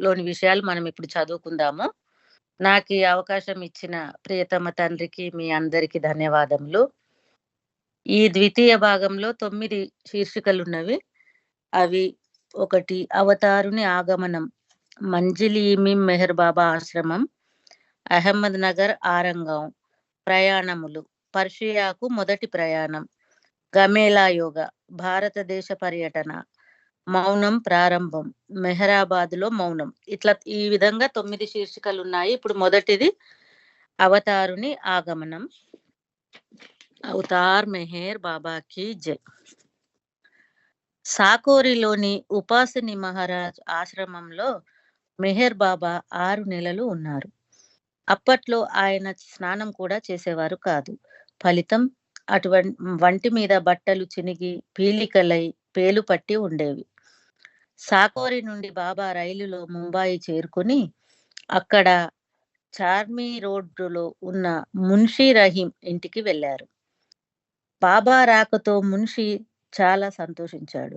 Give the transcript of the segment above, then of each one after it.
లోని విషయాలు మనం ఇప్పుడు చదువుకుందాము. నాకు ఈ అవకాశం ఇచ్చిన ప్రియతమ తండ్రికి మీ అందరికీ ధన్యవాదములు. ఈ ద్వితీయ భాగంలో 9 శీర్షికలున్నవి. అవి 1 అవతారుని ఆగమనం, మంజిలి ఇమిం మెహర్ బాబా ఆశ్రమం, అహ్మద్ నగర్ ఆరంగం, ప్రయాణములు, పర్షియాకు మొదటి ప్రయాణం, గమేలా యోగ, భారతదేశ పర్యటన, మౌనం ప్రారంభం, మెహరాబాద్‌లో మౌనం. ఇట్లా ఈ విధంగా 9 శీర్షికలున్నాయి. ఇప్పుడు మొదటిది అవతారుని ఆగమనం. అవతార్ మెహర్ బాబాకి జై. సాకోరిలోని ఉపాసిని మహారాజ్ ఆశ్రమంలో మెహర్ బాబా 6 నెలలు ఉన్నారు. అప్పట్లో ఆయన స్నానం కూడా చేసేవారు కాదు. ఫలితం వంటి మీద బట్టలు చినిగి పీలికలై పేలు పట్టి ఉండేవి. సాకోరి నుండి బాబా రైలులో ముంబాయి చేరుకుని అక్కడ చార్మి రోడ్డులో ఉన్న మున్షీ రహీం ఇంటికి వెళ్లారు. బాబా రాకతో మున్షీ చాలా సంతోషించాడు.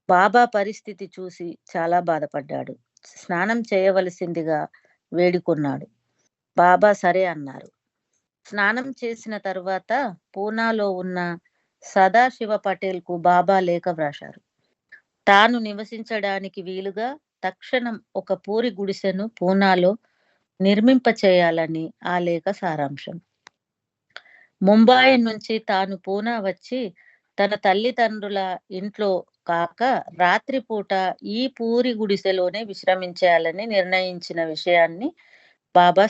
బాబా పరిస్థితి చూసి చాలా బాధపడ్డాడు. స్నానం చేయవలసిందిగా వేడుకొన్నాడు. బాబా సరే అన్నారు. స్నానం చేసిన తరువాత పూనాలో ఉన్న సదాశివ పటేల్‌కు బాబా లేఖ వ్రాశారు. తాను నివసించడానికి వీలుగా తక్షణం ఒక పూరి గుడిసెను పూనాలో నిర్మింపచేయాలని ఆ లేఖ సారాంశం. ముంబాయి నుంచి తాను పూనా వచ్చి తన తల్లిదండ్రుల ఇంట్లో కాక రాత్రిపూట ఈ పూరి గుడిసెలోనే విశ్రమించాలని నిర్ణయించిన విషయాన్ని బాబా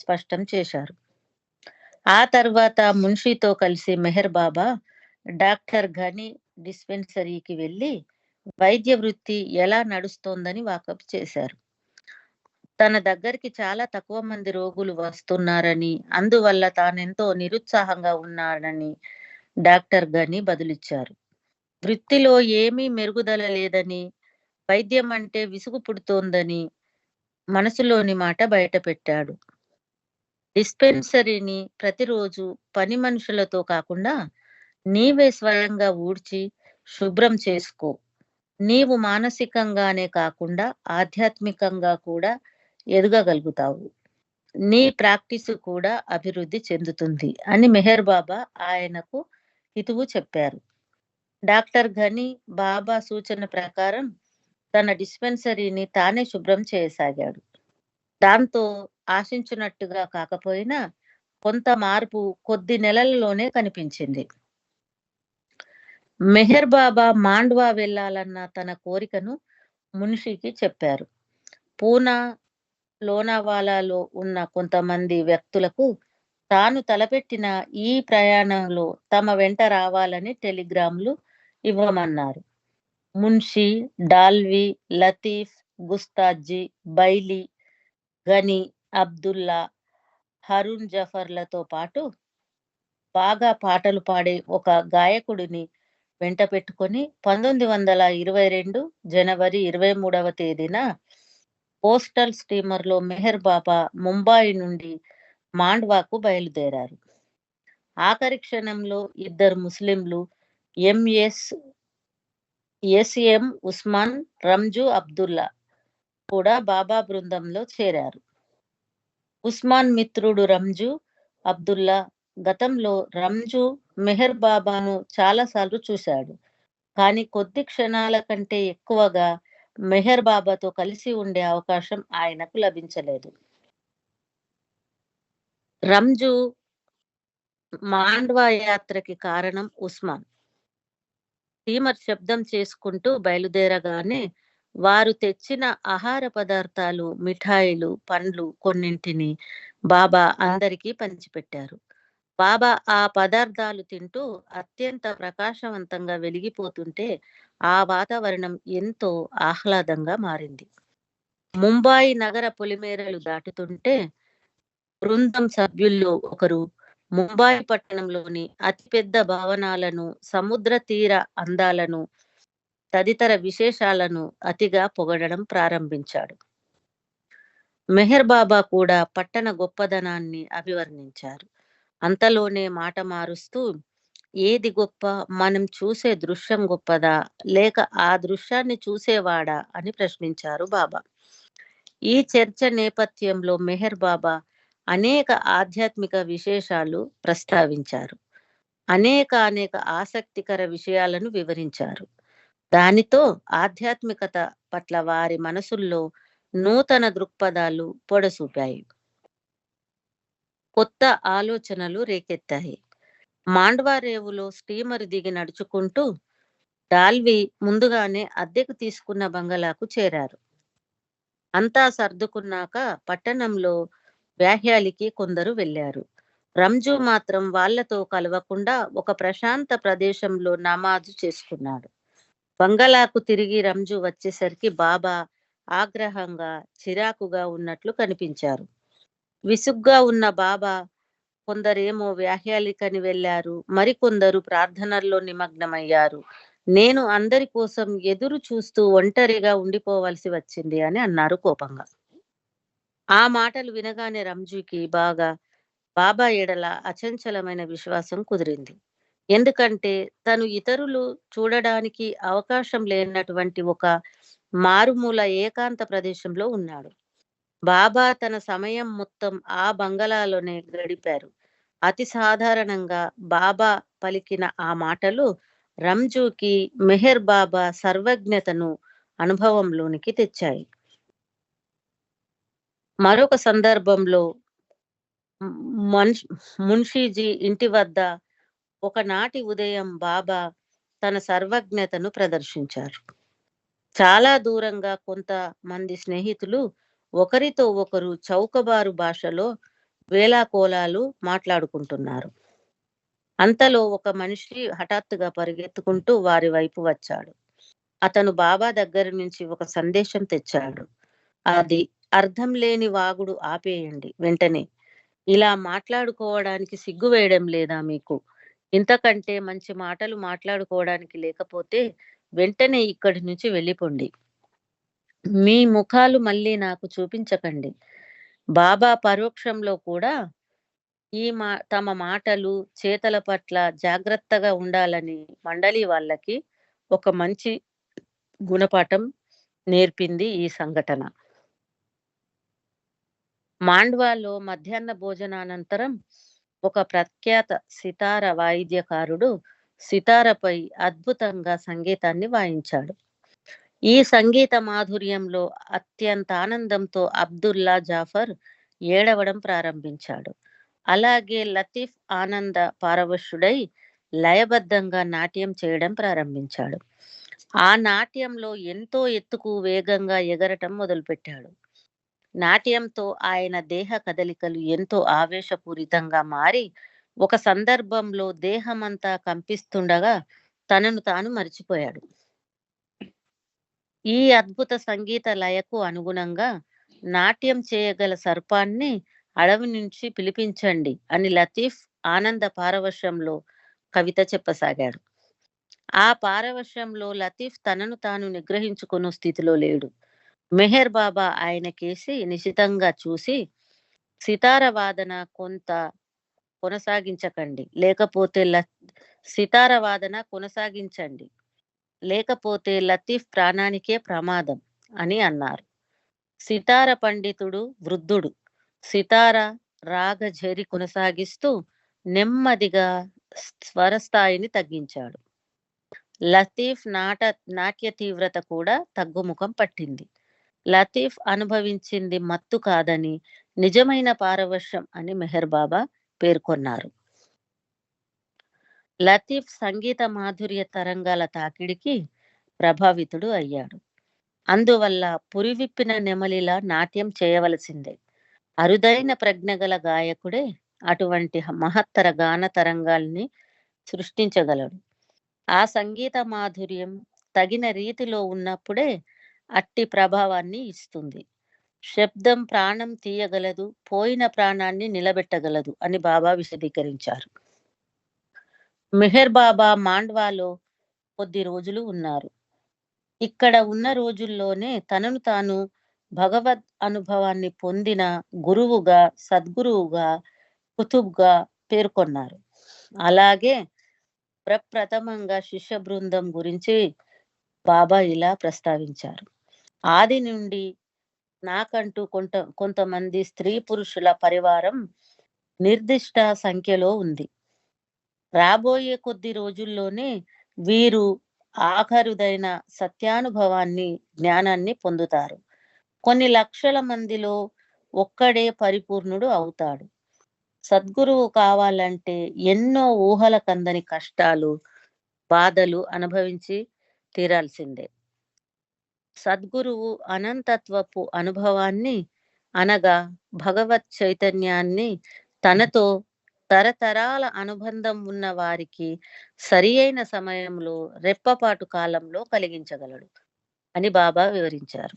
స్పష్టం చేశారు. ఆ తర్వాత మున్షీతో కలిసి మెహర్ బాబా డాక్టర్ ఘని డిస్పెన్సరీకి వెళ్లి వైద్య వృత్తి ఎలా నడుస్తోందని వాకప్ చేశారు. తన దగ్గరికి చాలా తక్కువ మంది రోగులు వస్తున్నారని, అందువల్ల తానెంతో నిరుత్సాహంగా ఉన్నానని డాక్టర్ ఘని బదులిచ్చారు. వృత్తిలో ఏమీ మెరుగుదల లేదని, వైద్యం అంటే విసుగు పుడుతోందని మనసులోని మాట బయటపెట్టాడు. డిస్పెన్సరీని ప్రతిరోజు పని మనుషులతో కాకుండా నీవే స్వయంగా ఊడ్చి శుభ్రం చేసుకో. నీవు మానసికంగానే కాకుండా ఆధ్యాత్మికంగా కూడా ఎదగగలుగుతావు. నీ ప్రాక్టీసు కూడా అభివృద్ధి చెందుతుంది అని మెహర్ బాబా ఆయనకు హితువు చెప్పారు. డాక్టర్ ఘని బాబా సూచన ప్రకారం తన డిస్పెన్సరీని తానే శుభ్రం చేయసాగాడు. దాంతో ఆశించినట్టుగా కాకపోయినా కొంత మార్పు కొద్ది నెలలలోనే కనిపించింది. మెహర్ బాబా మాండ్వా వెళ్లాలన్న తన కోరికను మున్షీకి చెప్పారు. పూనా, లోనావాలాలో ఉన్న కొంతమంది వ్యక్తులకు తాను తలపెట్టిన ఈ ప్రయాణంలో తమ వెంట రావాలని టెలిగ్రాములు ఇవ్వమన్నారు. మున్షీ, డాల్వి, లతీఫ్, గుస్తాజీ, బైలీ, గని, అబ్దుల్లా, హరుణ్ జఫర్లతో పాటు బాగా పాటలు పాడే ఒక గాయకుడిని వెంట పెట్టుకొని 1922 జనవరి 23వ తేదీన పోస్టల్ స్టీమర్‌లో మెహర్ బాబా ముంబాయి నుండి మాండ్వాకు బయలుదేరారు. ఆఖరి క్షణంలో ఇద్దరు ముస్లింలు ఎస్ఎం ఉస్మాన్, రంజు అబ్దుల్లా కూడా బాబా బృందంలో చేరారు. ఉస్మాన్ మిత్రుడు రంజు అబ్దుల్లా గతంలో రంజు మెహర్ బాబాను చాలాసార్లు చూశాడు. కానీ కొద్ది క్షణాల కంటే ఎక్కువగా మెహర్ బాబాతో కలిసి ఉండే అవకాశం ఆయనకు లభించలేదు. రంజు మాండ్వా యాత్రకి కారణం ఉస్మాన్. స్టీమర్ శబ్దం చేసుకుంటూ బయలుదేరగానే వారు తెచ్చిన ఆహార పదార్థాలు, మిఠాయిలు, పండ్లు కొన్నింటిని బాబా అందరికీ పంచిపెట్టారు. బాబా ఆ పదార్థాలు తింటూ అత్యంత ప్రకాశవంతంగా వెలిగిపోతుంటే ఆ వాతావరణం ఎంతో ఆహ్లాదంగా మారింది. ముంబాయి నగర పొలిమేరలు దాటుతుంటే బృందం సభ్యుల్లో ఒకరు ముంబాయి పట్టణంలోని అతిపెద్ద భవనాలను, సముద్ర తీర అందాలను, తదితర విశేషాలను అతిగా పొగడడం ప్రారంభించాడు. మెహర్ బాబా కూడా పట్టణ గొప్పదనాన్ని అభివర్ణించారు. అంతలోనే మాట మారుస్తూ ఏది గొప్ప? మనం చూసే దృశ్యం గొప్పదా? లేక ఆ దృశ్యాన్ని చూసేవాడా? అని ప్రశ్నించారు బాబా. ఈ చర్చ నేపథ్యంలో మెహర్ బాబా అనేక ఆధ్యాత్మిక విశేషాలు ప్రస్తావించారు. అనేక ఆసక్తికర విషయాలను వివరించారు. దానితో ఆధ్యాత్మికత పట్ల వారి మనసుల్లో నూతన దృక్పథాలు పొడసూపాయి. కొత్త ఆలోచనలు రేకెత్తాయి. మాండ్వా రేవులో స్టీమర్ దిగి నడుచుకుంటూ డాల్వి ముందుగానే అద్దెకు తీసుకున్న బంగళాకు చేరారు. అంతా సర్దుకున్నాక పట్టణంలో వ్యాహ్యాలికి కొందరు వెళ్లారు. రంజు మాత్రం వాళ్ళతో కలవకుండా ఒక ప్రశాంత ప్రదేశంలో నమాజు చేసుకున్నాడు. బంగళాకు తిరిగి రంజు వచ్చేసరికి బాబా ఆగ్రహంగా, చిరాకుగా ఉన్నట్లు కనిపించారు. విసుగ్గా ఉన్న బాబా కొందరేమో వ్యాహ్యాలికని వెళ్లారు, మరికొందరు ప్రార్థనల్లో నిమగ్నమయ్యారు. నేను అందరి కోసం ఎదురు చూస్తూ ఒంటరిగా ఉండిపోవలసి వచ్చింది అని అన్నారు కోపంగా. ఆ మాటలు వినగానే రంజుకి బాబా ఎడల అచంచలమైన విశ్వాసం కుదిరింది. ఎందుకంటే తను ఇతరులు చూడడానికి అవకాశం లేనటువంటి ఒక మారుమూల ఏకాంత ప్రదేశంలో ఉన్నాడు. బాబా తన సమయం మొత్తం ఆ బంగళాలోనే గడిపారు. అతి సాధారణంగా బాబా పలికిన ఆ మాటలు రంజుకి మెహర్ బాబా సర్వజ్ఞతను అనుభవంలోనికి తెచ్చాయి. మరొక సందర్భంలో మన్ష్ మున్షీజీ ఇంటి వద్ద ఒకనాటి ఉదయం బాబా తన సర్వజ్ఞతను ప్రదర్శించారు. చాలా దూరంగా కొంతమంది స్నేహితులు ఒకరితో ఒకరు చౌకబారు భాషలో వేలాకోలాలు మాట్లాడుకుంటున్నారు. అంతలో ఒక మనిషి హఠాత్తుగా పరిగెత్తుకుంటూ వారి వైపు వచ్చాడు. అతను బాబా దగ్గర నుంచి ఒక సందేశం తెచ్చాడు. అది అర్థం లేని వాగుడు ఆపేయండి వెంటనే. ఇలా మాట్లాడుకోవడానికి సిగ్గు వేయడం లేదా మీకు? ఇంతకంటే మంచి మాటలు మాట్లాడుకోవడానికి లేకపోతే వెంటనే ఇక్కడి నుంచి వెళ్ళిపోండి. మీ ముఖాలు మళ్ళీ నాకు చూపించకండి. బాబా పరోక్షంలో కూడా తమ మాటలు, చేతల పట్ల జాగ్రత్తగా ఉండాలని మండలి వాళ్ళకి ఒక మంచి గుణపాఠం నేర్పింది ఈ సంఘటన. మాండ్వాలో మధ్యాహ్న భోజనానంతరం ఒక ప్రఖ్యాత సితార వాయిద్యకారుడు సితారపై అద్భుతంగా సంగీతాన్ని వాయించాడు. ఈ సంగీత మాధుర్యంలో అత్యంత ఆనందంతో అబ్దుల్లా జాఫర్ ఏడవడం ప్రారంభించాడు. అలాగే లతీఫ్ ఆనంద పారవశుడై లయబద్ధంగా నాట్యం చేయడం ప్రారంభించాడు. ఆ నాట్యంలో ఎంతో ఎత్తుకు వేగంగా ఎగరటం మొదలుపెట్టాడు. నాట్యంతో ఆయన దేహ కదలికలు ఎంతో ఆవేశపూరితంగా మారి ఒక సందర్భంలో దేహమంతా కంపిస్తుండగా తనను తాను మరిచిపోయాడు. ఈ అద్భుత సంగీత లయకు అనుగుణంగా నాట్యం చేయగల సర్పాన్ని అడవి నుంచి పిలిపించండి అని లతీఫ్ ఆనంద పారవశ్యంలో కవిత చెప్పసాగాడు. ఆ పారవశ్యంలో లతీఫ్ తనను తాను నిగ్రహించుకున్న స్థితిలో లేడు. మెహర్ బాబా ఆయనకేసి నిశితంగా చూసి సితార వాదన కొనసాగించకండి లేకపోతే సితార వాదన కొనసాగించండి లేకపోతే లతీఫ్ ప్రాణానికే ప్రమాదం అని అన్నారు. సితార పండితుడు వృద్ధుడు సితార రాగ కొనసాగిస్తూ నెమ్మదిగా స్వరస్థాయిని తగ్గించాడు. లతీఫ్ నాట్య తీవ్రత కూడా తగ్గుముఖం పట్టింది. లతీఫ్ అనుభవించింది మత్తు కాదని నిజమైన పారవశ్యం అని మెహర్ బాబా పేర్కొన్నారు. లతీఫ్ సంగీత మాధుర్య తరంగాల తాకిడికి ప్రభావితుడు అయ్యాడు. అందువల్ల పురివిప్పిన నెమలిలా నాట్యం చేయవలసిందే. అరుదైన ప్రజ్ఞగల గాయకుడే అటువంటి మహత్తర గాన తరంగాల్ని సృష్టించగలడు. ఆ సంగీత మాధుర్యం తగిన రీతిలో ఉన్నప్పుడే అట్టి ప్రభావాన్ని ఇస్తుంది. శబ్దం ప్రాణం తీయగలదు, పోయిన ప్రాణాన్ని నిలబెట్టగలదు అని బాబా విశదీకరించారు. మెహర్ బాబా మాండ్వాలో కొద్ది రోజులు ఉన్నారు. ఇక్కడ ఉన్న రోజుల్లోనే తనను తాను భగవద్ అనుభవాన్ని పొందిన గురువుగా, సద్గురువుగా, కుతుబ్గా పేర్కొన్నారు. అలాగే ప్రప్రథమంగా శిష్య బృందం గురించి బాబా ఇలా ప్రస్తావించారు. ఆది నుండి నాకంటూ కొంతమంది స్త్రీ పురుషుల పరివారం నిర్దిష్ట సంఖ్యలో ఉంది. రాబోయే కొద్ది రోజుల్లోనే వీరు ఆఖరుదైన సత్యానుభవాన్ని, జ్ఞానాన్ని పొందుతారు. కొన్ని లక్షల మందిలో ఒక్కడే పరిపూర్ణుడు అవుతాడు. సద్గురువు కావాలంటే ఎన్నో ఊహలకందని కష్టాలు, బాధలు అనుభవించి తీరాల్సిందే. సద్గురువు అనంతత్వపు అనుభవాన్ని అనగా భగవత్ చైతన్యాన్ని తనతో తరతరాల అనుబంధం ఉన్న వారికి సరియైన సమయంలో రెప్పపాటు కాలంలో కలిగించగలడు అని బాబా వివరించారు.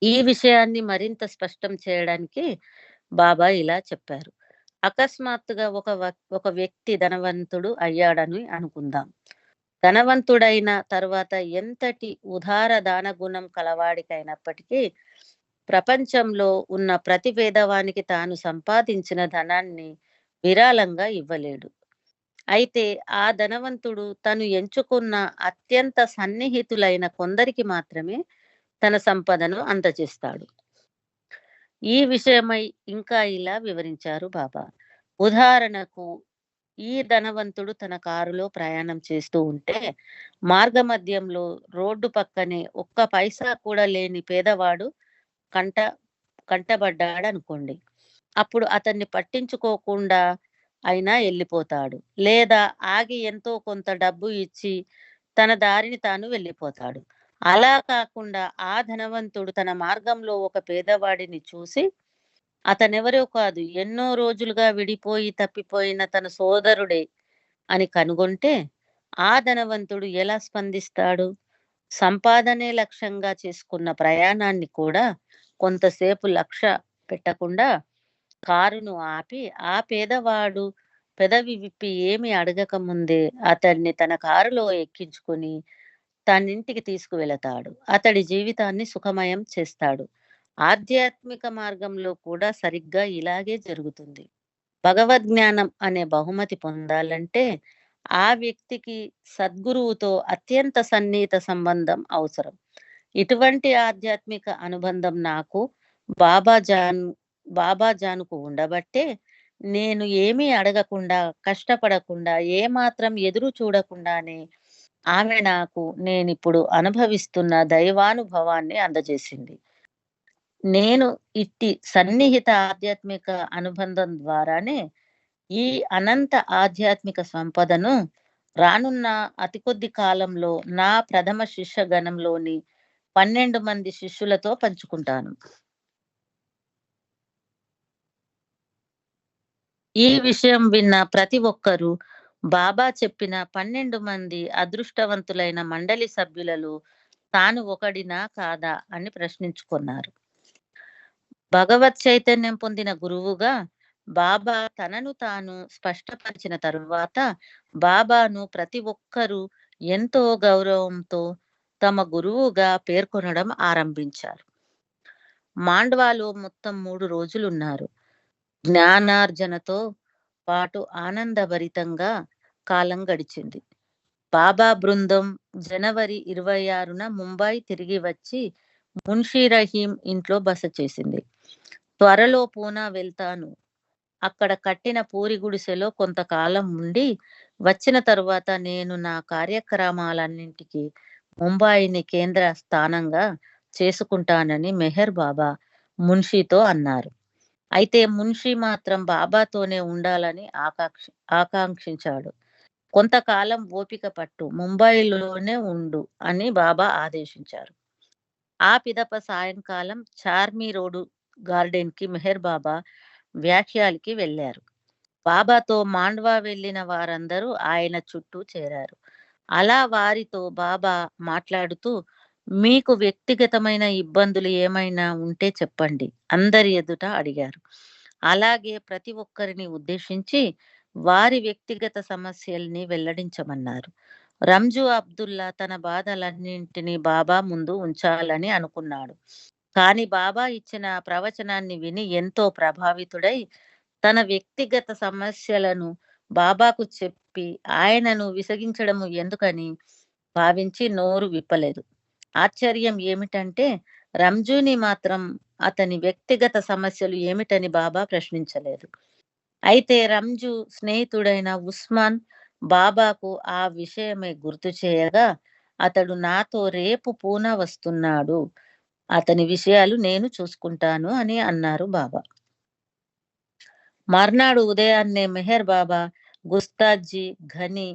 ఈ విషయాన్ని మరింత స్పష్టం చేయడానికి బాబా ఇలా చెప్పారు. అకస్మాత్తుగా ఒక వ్యక్తి ధనవంతుడు అయ్యాడని అనుకుందాం. ధనవంతుడైన తరువాత ఎంతటి ఉదార దాన గుణం కలవాడికైనప్పటికీ ప్రపంచంలో ఉన్న ప్రతి పేదవానికి తాను సంపాదించిన ధనాన్ని విరాళంగా ఇవ్వలేడు. అయితే ఆ ధనవంతుడు తను ఎంచుకున్న అత్యంత సన్నిహితులైన కొందరికి మాత్రమే తన సంపదను అందజేస్తాడు. ఈ విషయమై ఇంకా ఇలా వివరించారు బాబా. ఉదాహరణకు, ఈ ధనవంతుడు తన కారులో ప్రయాణం చేస్తూ ఉంటే మార్గమధ్యంలో రోడ్డు పక్కనే ఒక్క పైసా కూడా లేని పేదవాడు కంట కంటబడ్డాడనుకోండి. అప్పుడు అతన్ని పట్టించుకోకుండా అయినా వెళ్ళిపోతాడు. లేదా ఆగి ఎంతో కొంత డబ్బు ఇచ్చి తన దారిని తాను వెళ్ళిపోతాడు. అలా కాకుండా ఆ ధనవంతుడు తన మార్గంలో ఒక పేదవాడిని చూసి అతనెవరో కాదు, ఎన్నో రోజులుగా విడిపోయి తప్పిపోయిన తన సోదరుడే అని కనుగొంటే ఆ ధనవంతుడు ఎలా స్పందిస్తాడు? సంపాదనే లక్ష్యంగా చేసుకున్న ప్రయాణాన్ని కూడా కొంతసేపు లక్ష్య పెట్టకుండా కారును ఆపి ఆ పేదవాడు పెదవి విప్పి ఏమి అడగక ముందే అతన్ని తన కారులో ఎక్కించుకొని తనింటికి తీసుకువెళతాడు. అతడి జీవితాన్ని సుఖమయం చేస్తాడు. ఆధ్యాత్మిక మార్గంలో కూడా సరిగ్గా ఇలాగే జరుగుతుంది. భగవద్జ్ఞానం అనే బహుమతి పొందాలంటే ఆ వ్యక్తికి సద్గురువుతో అత్యంత సన్నిహిత సంబంధం అవసరం. ఇటువంటి ఆధ్యాత్మిక అనుబంధం నాకు బాబా జాన్ బాబా జానుకు ఉండబట్టే నేను ఏమీ అడగకుండా, కష్టపడకుండా, ఏమాత్రం ఎదురు చూడకుండానే ఆమె నాకు నేనిప్పుడు అనుభవిస్తున్న దైవానుభవాన్ని అందజేసింది. నేను ఇట్టి సన్నిహిత ఆధ్యాత్మిక అనుబంధం ద్వారానే ఈ అనంత ఆధ్యాత్మిక సంపదను రానున్న అతి కొద్ది కాలంలో నా ప్రథమ శిష్య గణంలోని 12 మంది శిష్యులతో పంచుకుంటాను. ఈ విషయం విన్న ప్రతి ఒక్కరూ బాబా చెప్పిన 12 మంది అదృష్టవంతులైన మండలి సభ్యులలో తాను ఒకడినా కాదా అని ప్రశ్నించుకున్నారు. భగవత్ చైతన్యం పొందిన గురువుగా బాబా తనను తాను స్పష్టపరిచిన తరువాత బాబాను ప్రతి ఒక్కరూ ఎంతో గౌరవంతో తమ గురువుగా పేర్కొనడం ఆరంభించారు. మాండ్వాలో మొత్తం 3 రోజులున్నారు. జ్ఞానార్జనతో పాటు ఆనందభరితంగా కాలం గడిచింది. బాబా బృందం జనవరి 26న ముంబై తిరిగి వచ్చి మున్షీ రహీం ఇంట్లో బస చేసింది. త్వరలో పూనా వెళ్తాను. అక్కడ కట్టిన పూరి గుడిసెలో కొంతకాలం ఉండి వచ్చిన తరువాత నేను నా కార్యక్రమాలన్నింటికి ముంబాయిని కేంద్ర స్థానంగా చేసుకుంటానని మెహర్ బాబా మున్షీతో అన్నారు. అయితే మున్షీ మాత్రం బాబాతోనే ఉండాలని ఆకాంక్షించాడు. కొంతకాలం ఓపిక పట్టు, ముంబైలోనే ఉండు అని బాబా ఆదేశించారు. ఆ పిదప సాయంకాలం చార్మి రోడ్డు గార్డెన్ కి మెహర్ బాబా వ్యాఖ్యాలకి వెళ్లారు. బాబాతో మాండ్వా వెళ్లిన వారందరూ ఆయన చుట్టూ చేరారు. అలా వారితో బాబా మాట్లాడుతూ, మీకు వ్యక్తిగతమైన ఇబ్బందులు ఏమైనా ఉంటే చెప్పండి అందరి ఎదుట అడిగారు. అలాగే ప్రతి ఒక్కరిని ఉద్దేశించి వారి వ్యక్తిగత సమస్యల్ని వెల్లడించమన్నారు. రంజు అబ్దుల్లా తన బాధలన్నింటినీ బాబా ముందు ఉంచాలని అనుకున్నాడు. కానీ బాబా ఇచ్చిన ప్రవచనాన్ని విని ఎంతో ప్రభావితుడై తన వ్యక్తిగత సమస్యలను బాబాకు చెప్పి ఆయనను విసిగించడము ఎందుకని భావించి నోరు విప్పలేదు. ఆశ్చర్యం ఏమిటంటే రంజూని మాత్రం అతని వ్యక్తిగత సమస్యలు ఏమిటని బాబా ప్రశ్నించలేదు. అయితే రంజు స్నేహితుడైన ఉస్మాన్ బాబాకు ఆ విషయమే గుర్తు చేయగా, అతడు నాతో రేపు పూనా వస్తున్నాడు. అతని విషయాలు నేను చూసుకుంటాను అని అన్నారు బాబా. మర్నాడు ఉదయాన్నే మెహర్ బాబా, గుస్తాజీ, ఘని,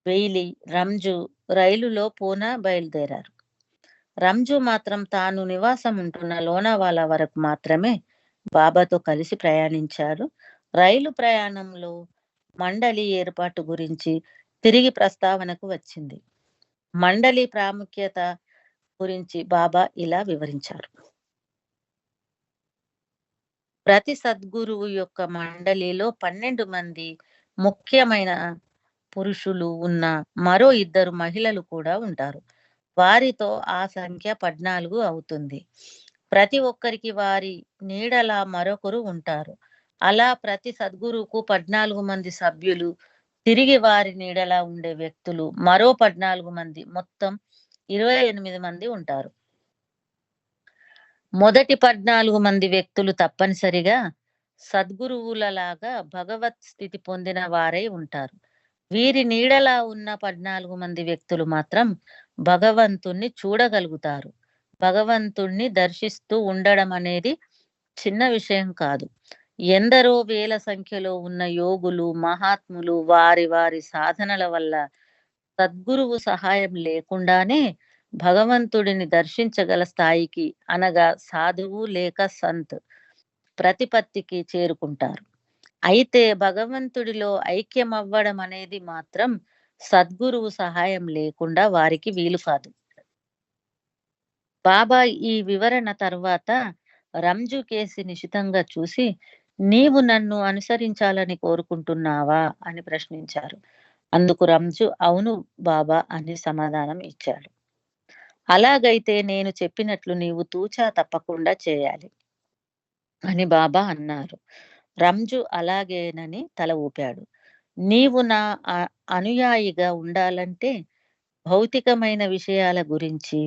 వెయిలి, రంజు రైలులో పూనా బయలుదేరారు. రంజు మాత్రం తాను నివాసం ఉంటున్న లోనావాలా వరకు మాత్రమే బాబాతో కలిసి ప్రయాణించాడు. రైలు ప్రయాణంలో మండలి ఏర్పాటు గురించి తిరిగి ప్రస్తావనకు వచ్చింది. మండలి ప్రాముఖ్యత గురించి బాబా ఇలా వివరించారు. ప్రతి సద్గురువు యొక్క మండలిలో 12 మంది ముఖ్యమైన పురుషులు ఉన్న మరో 2 మహిళలు కూడా ఉంటారు. వారితో ఆ సంఖ్య 14 అవుతుంది. ప్రతి ఒక్కరికి వారి నీడలా మరొకరు ఉంటారు. అలా ప్రతి సద్గురువుకు 14 మంది సభ్యులు, తిరిగి వారి నీడలా ఉండే వ్యక్తులు మరో 14 మంది, మొత్తం 28 మంది ఉంటారు. మొదటి 14 మంది వ్యక్తులు తప్పనిసరిగా సద్గురువులలాగా భగవత్ స్థితి పొందిన వారై ఉంటారు. వీరి నీడలా ఉన్న 14 మంది వ్యక్తులు మాత్రం భగవంతుణ్ణి చూడగలుగుతారు. భగవంతుణ్ణి దర్శిస్తూ ఉండడం అనేది చిన్న విషయం కాదు. ఎందరో వేల సంఖ్యలో ఉన్న యోగులు, మహాత్ములు వారి వారి సాధనల వల్ల సద్గురువు సహాయం లేకుండానే భగవంతుడిని దర్శించగల స్థాయికి, అనగా సాధువు లేక సంత్ ప్రతిపత్తికి చేరుకుంటారు. అయితే భగవంతుడిలో ఐక్యమవ్వడం అనేది మాత్రం సద్గురువు సహాయం లేకుండా వారికి వీలు కాదు. బాబా ఈ వివరణ తర్వాత రంజు కేసి నిశితంగా చూసి, నీవు నన్ను అనుసరించాలని కోరుకుంటున్నావా అని ప్రశ్నించారు. అందుకు రంజు అవును బాబా అని సమాధానం ఇచ్చాడు. అలాగైతే నేను చెప్పినట్లు నీవు తూచా తప్పకుండా చేయాలి అని బాబా అన్నారు. రంజు అలాగేనని తల ఊపాడు. నీవు నా అనుయాయిగా ఉండాలంటే భౌతికమైన విషయాల గురించి,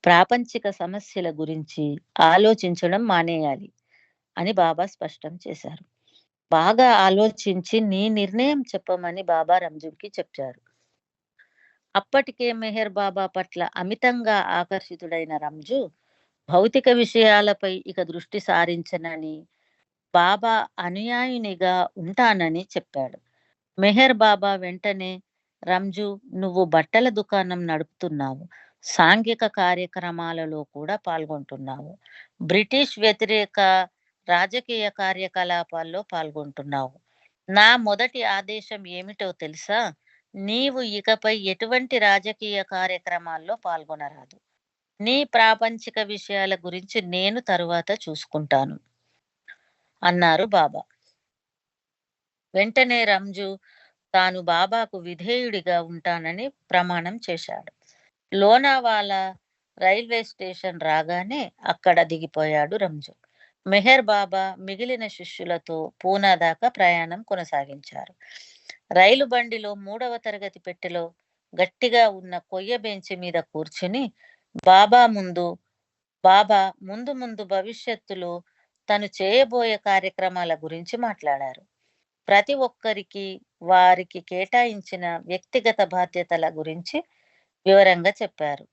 ప్రాపంచిక సమస్యల గురించి ఆలోచించడం మానేయాలి అని బాబా స్పష్టం చేశారు. బాగా ఆలోచించి నీ నిర్ణయం చెప్పమని బాబా రంజుకి చెప్పారు. అప్పటికే మెహర్ బాబా పట్ల అమితంగా ఆకర్షితుడైన రంజు భౌతిక విషయాలపై ఇక దృష్టి సారించనని, బాబా అనుయాయునిగా ఉంటానని చెప్పాడు. మెహర్ బాబా వెంటనే, రంజు, నువ్వు బట్టల దుకాణం నడుపుతున్నావు, సాంఘిక కార్యక్రమాలలో కూడా పాల్గొంటున్నావు, బ్రిటిష్ వ్యతిరేక రాజకీయ కార్యకలాపాల్లో పాల్గొంటున్నావు. నా మొదటి ఆదేశం ఏమిటో తెలుసా? నీవు ఇకపై ఎటువంటి రాజకీయ కార్యక్రమాల్లో పాల్గొనరాదు. నీ ప్రాపంచిక విషయాల గురించి నేను తరువాత చూసుకుంటాను అన్నారు బాబా. వెంటనే రంజు తాను బాబాకు విధేయుడిగా ఉంటానని ప్రమాణం చేశాడు. లోనావాలా రైల్వే స్టేషన్ రాగానే అక్కడ దిగిపోయాడు రంజు. మెహర్ బాబా మిగిలిన శిష్యులతో పూనా దాకా ప్రయాణం కొనసాగించారు. రైలు బండిలో 3వ తరగతి పెట్టెలో గట్టిగా ఉన్న కొయ్య బెంచి మీద కూర్చుని బాబా ముందు ముందు ముందు భవిష్యత్తులో తను చేయబోయే కార్యక్రమాల గురించి మాట్లాడారు. ప్రతి ఒక్కరికి వారికి కేటాయించిన వ్యక్తిగత బాధ్యతల గురించి వివరంగా చెప్పారు.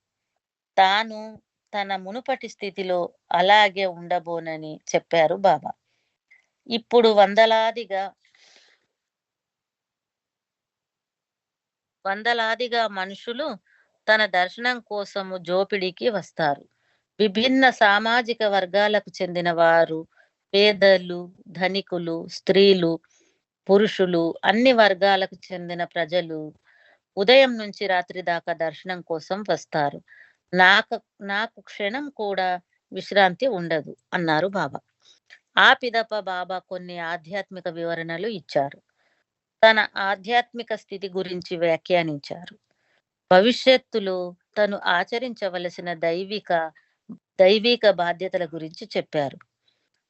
తాను తన మునుపటి స్థితిలో అలాగే ఉండబోనని చెప్పారు బాబా. ఇప్పుడు వందలాదిగా మనుషులు తన దర్శనం కోసము జోపిడికి వస్తారు. విభిన్న సామాజిక వర్గాలకు చెందిన వారు, పేదలు, ధనికులు, స్త్రీలు, పురుషులు, అన్ని వర్గాలకు చెందిన ప్రజలు ఉదయం నుంచి రాత్రి దాకా దర్శనం కోసం వస్తారు. నాకు నాకు క్షణం కూడా విశ్రాంతి ఉండదు అన్నారు బాబా. ఆ పిదప బాబా కొన్ని ఆధ్యాత్మిక వివరణలు ఇచ్చారు. తన ఆధ్యాత్మిక స్థితి గురించి వ్యాఖ్యానించారు. భవిష్యత్తులో తను ఆచరించవలసిన దైవిక బాధ్యతల గురించి చెప్పారు.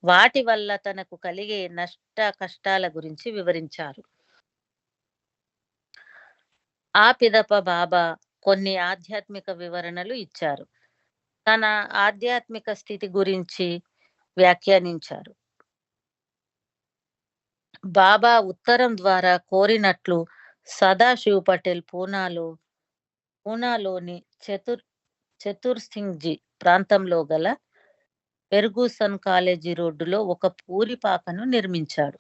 వాటి వల్ల తనకు కలిగే నష్ట కష్టాల గురించి వివరించారు. ఆ పిదప బాబా కొన్ని ఆధ్యాత్మిక వివరణలు ఇచ్చారు. తన ఆధ్యాత్మిక స్థితి గురించి వ్యాఖ్యానించారు. బాబా ఉత్తరం ద్వారా కోరినట్లు సదాశివ్ పటేల్ పూనాలోని చతుర్ సింగ్ జీ ప్రాంతంలో గల ఫెర్గూసన్ కాలేజీ రోడ్డులో ఒక పూరిపాకను నిర్మించాడు.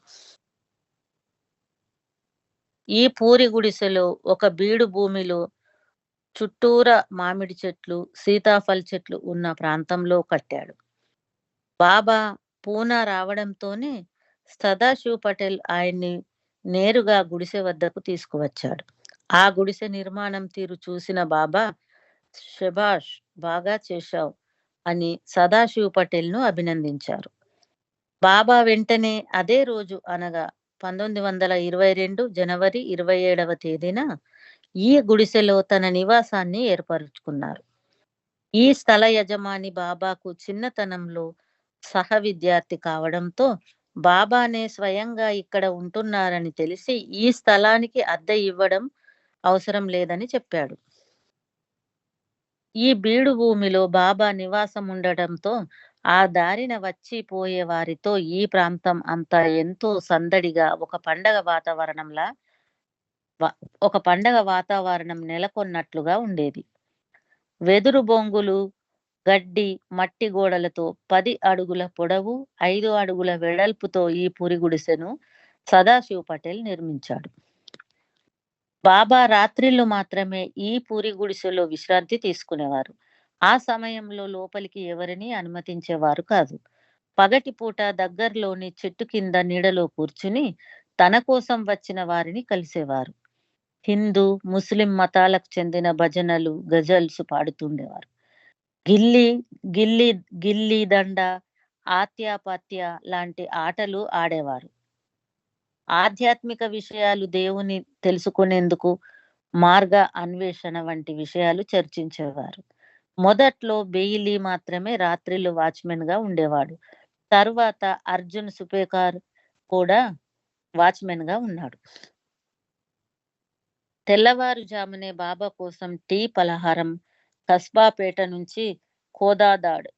ఈ పూరి గుడిసెలో ఒక బీడు భూమిలో చుట్టూరా మామిడి చెట్లు, సీతాఫల్ చెట్లు ఉన్న ప్రాంతంలో కట్టాడు. బాబా పూనా రావడంతోనే సదాశివ్ పటేల్ ఆయన్ని నేరుగా గుడిసె వద్దకు తీసుకువచ్చాడు. ఆ గుడిసె నిర్మాణం తీరు చూసిన బాబా, శభాష్, బాగా చేశావు అని సదాశివ్ పటేల్‌ను అభినందించారు. బాబా వెంటనే అదే రోజు అనగా 1922 జనవరి 27వ తేదీన ఈ గుడిసెలో తన నివాసాన్ని ఏర్పరుచుకున్నారు. ఈ స్థల యజమాని బాబాకు చిన్నతనంలో సహ విద్యార్థి కావడంతో బాబానే స్వయంగా ఇక్కడ ఉంటున్నారని తెలిసి ఈ స్థలానికి అద్దె ఇవ్వడం అవసరం లేదని చెప్పాడు. ఈ బీడు భూమిలో బాబా నివాసం ఉండడంతో ఆ దారిన వచ్చి పోయే వారితో ఈ ప్రాంతం అంతా ఎంతో సందడిగా వ ఒక పండగ వాతావరణం నెలకొన్నట్లుగా ఉండేది. వెదురు బొంగులు, గడ్డి, మట్టి గోడలతో 10 అడుగుల పొడవు, 5 అడుగుల వెడల్పుతో ఈ పురి గుడిసెను సదాశివ్ పటేల్ నిర్మించాడు. బాబా రాత్రిళ్ళు మాత్రమే ఈ పూరి గుడిసెలో విశ్రాంతి తీసుకునేవారు. ఆ సమయంలో లోపలికి ఎవరినీ అనుమతించేవారు కాదు. పగటిపూట దగ్గర్లోని చెట్టు కింద నీడలో కూర్చుని తన కోసం వచ్చిన వారిని కలిసేవారు. హిందూ, ముస్లిం మతాలకు చెందిన భజనలు, గజల్స్ పాడుతుండేవారు. గిల్లి, గిల్లి గిల్లి దండ, ఆత్యాపాత్య లాంటి ఆటలు ఆడేవారు. ఆధ్యాత్మిక విషయాలు, దేవుని తెలుసుకునేందుకు మార్గ అన్వేషణ వంటి విషయాలు చర్చించేవారు. మొదట్లో బెయిలీ మాత్రమే రాత్రిళ్ళు వాచ్‌మెన్‌గా ఉండేవాడు. తరువాత అర్జున్ సుపేకార్ కూడా వాచ్‌మెన్‌గా ఉన్నాడు. తెల్లవారుజామునే బాబా కోసం టీ, పలహారం కస్బాపేట నుంచి ఖోదాదాడ్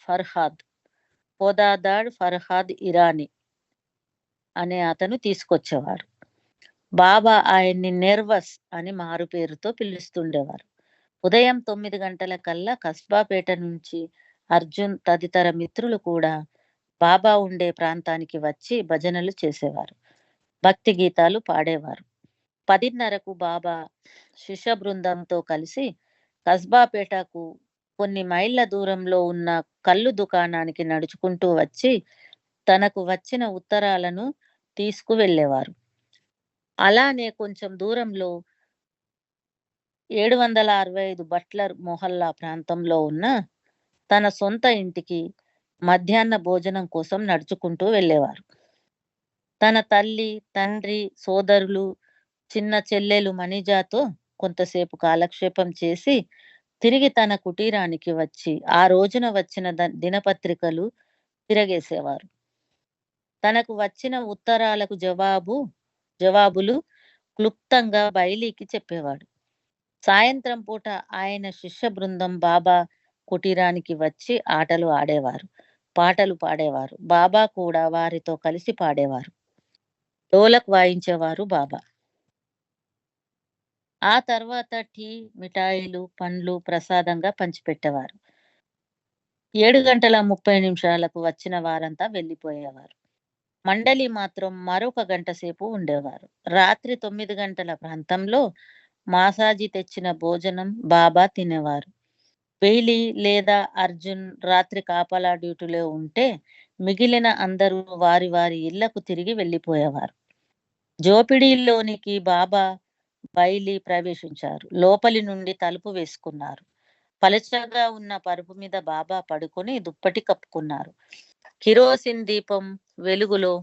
ఫర్హాద్ ఫర్హాద్ ఇరానీ అనే అతను తీసుకొచ్చేవాడు. బాబా ఆయన్ని నెర్వస్ అని మారుపేరుతో పిలుస్తుండేవారు. ఉదయం 9 గంటలకల్లా కస్బాపేట నుంచి అర్జున్ తదితర మిత్రులు కూడా బాబా ఉండే ప్రాంతానికి వచ్చి భజనలు చేసేవారు. భక్తి గీతాలు పాడేవారు. 10:30కు బాబా శిష్య బృందంతో కలిసి కస్బాపేటకు కొన్ని మైళ్ళ దూరంలో ఉన్న కల్లు దుకాణానికి నడుచుకుంటూ వచ్చి తనకు వచ్చిన ఉత్తరాలను తీసుకువెళ్ళేవారు. అలానే కొంచెం దూరంలో 765 బట్లర్ మొహల్లా ప్రాంతంలో ఉన్న తన సొంత ఇంటికి మధ్యాహ్న భోజనం కోసం నడుచుకుంటూ వెళ్ళేవారు. తన తల్లి, తండ్రి, సోదరులు, చిన్న చెల్లెలు మణిజాతో కొంతసేపు కాలక్షేపం చేసి తిరిగి తన కుటీరానికి వచ్చి ఆ రోజున వచ్చిన దినపత్రికలు తిరగేసేవారు. తనకు వచ్చిన ఉత్తరాలకు జవాబులు క్లుప్తంగా బైలీకి చెప్పేవాడు. సాయంత్రం పూట ఆయన శిష్య బృందం బాబా కుటీరానికి వచ్చి ఆటలు ఆడేవారు, పాటలు పాడేవారు. బాబా కూడా వారితో కలిసి పాడేవారు. డోలక్ వాయించేవారు బాబా. ఆ తర్వాత టీ, మిఠాయిలు, పండ్లు ప్రసాదంగా పంచిపెట్టేవారు. 7:30 వచ్చిన వారంతా వెళ్ళిపోయేవారు. మండలి మాత్రం మరొక గంట సేపు ఉండేవారు. రాత్రి 9 గంటల ప్రాంతంలో మాసాజీ తెచ్చిన భోజనం బాబా తినేవారు. బెయిలీ లేదా అర్జున్ రాత్రి కాపలా డ్యూటీలో ఉంటే మిగిలిన అందరూ వారి వారి ఇళ్లకు తిరిగి వెళ్ళిపోయేవారు. జోపిడీలోనికి బాబా, బైలీ ప్రవేశించారు. లోపలి నుండి తలుపు వేసుకున్నారు. పలచగా ఉన్న పరుపు మీద బాబా పడుకొని దుప్పటి కప్పుకున్నారు. కిరోసిన్ దీపం వెలుగులో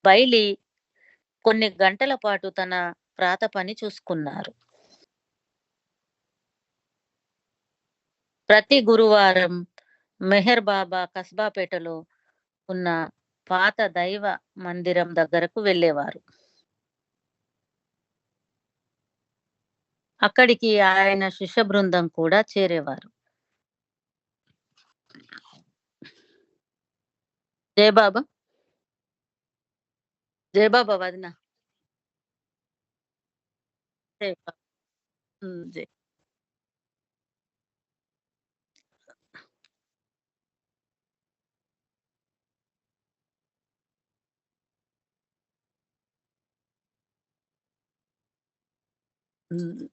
బైలీ కొన్ని గంటల పాటు తన ప్రాత పని చూసుకున్నారు. ప్రతి గురువారం మెహర్ బాబా కస్బాపేటలో ఉన్న పాత దైవ మందిరం దగ్గరకు వెళ్ళేవారు. అక్కడికి ఆయన శిష్య బృందం కూడా చేరేవారు. జై బాబా! జై బాబా వదిన. జై బాబా. హ్మ్. జై. హ్మ్.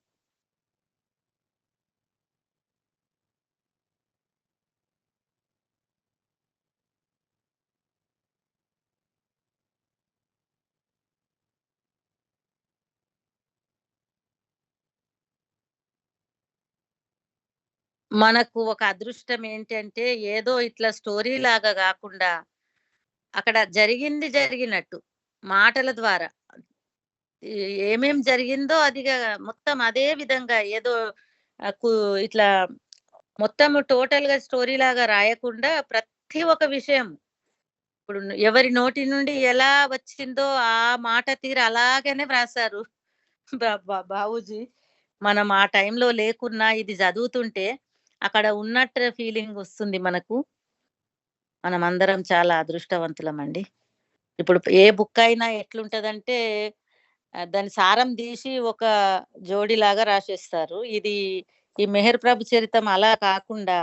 మనకు ఒక అదృష్టం ఏంటంటే, ఏదో ఇట్లా స్టోరీ లాగా గాకుండా, అక్కడ జరిగింది జరిగినట్టు మాటల ద్వారా ఏ ఏమేం జరిగిందో అదిగా మొత్తం అదే విధంగా ఏదో ఆహ్, కు ఇట్లా మొత్తం టోటల్‌గా స్టోరీ లాగా రాయకుండా ప్రతి ఒక్క విషయం ఇప్పుడు ఎవరి నోటి నుండి ఎలా వచ్చిందో ఆ మాట తీరు అలాగనే వ్రాసారు. బాబూజీ. మనం ఆ టైంలో లేకున్నా ఇది చదువుతుంటే అక్కడ ఉన్నట్టు ఫీలింగ్ వస్తుంది మనకు. మనమందరం చాలా అదృష్టవంతులమండి. ఇప్పుడు ఏ బుక్ అయినా ఎట్లుంటదంటే దాని సారం తీసి ఒక జోడీలాగా రాసేస్తారు. ఈ 'మెహర్ ప్రభు చరితం' అలా కాకుండా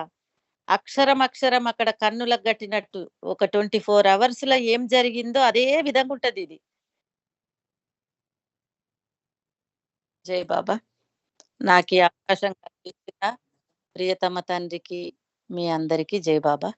అక్షరం, అక్షరం అక్కడ కన్నులకు గట్టినట్టు ఒక 24 అవర్స్‌లో ఏం జరిగిందో అదే విధంగా ఉంటదిది. జై బాబా! నాకీ అవకాశం కల్పించిన ప్రియతమ తండ్రికి, మీ అందరికీ జై బాబా!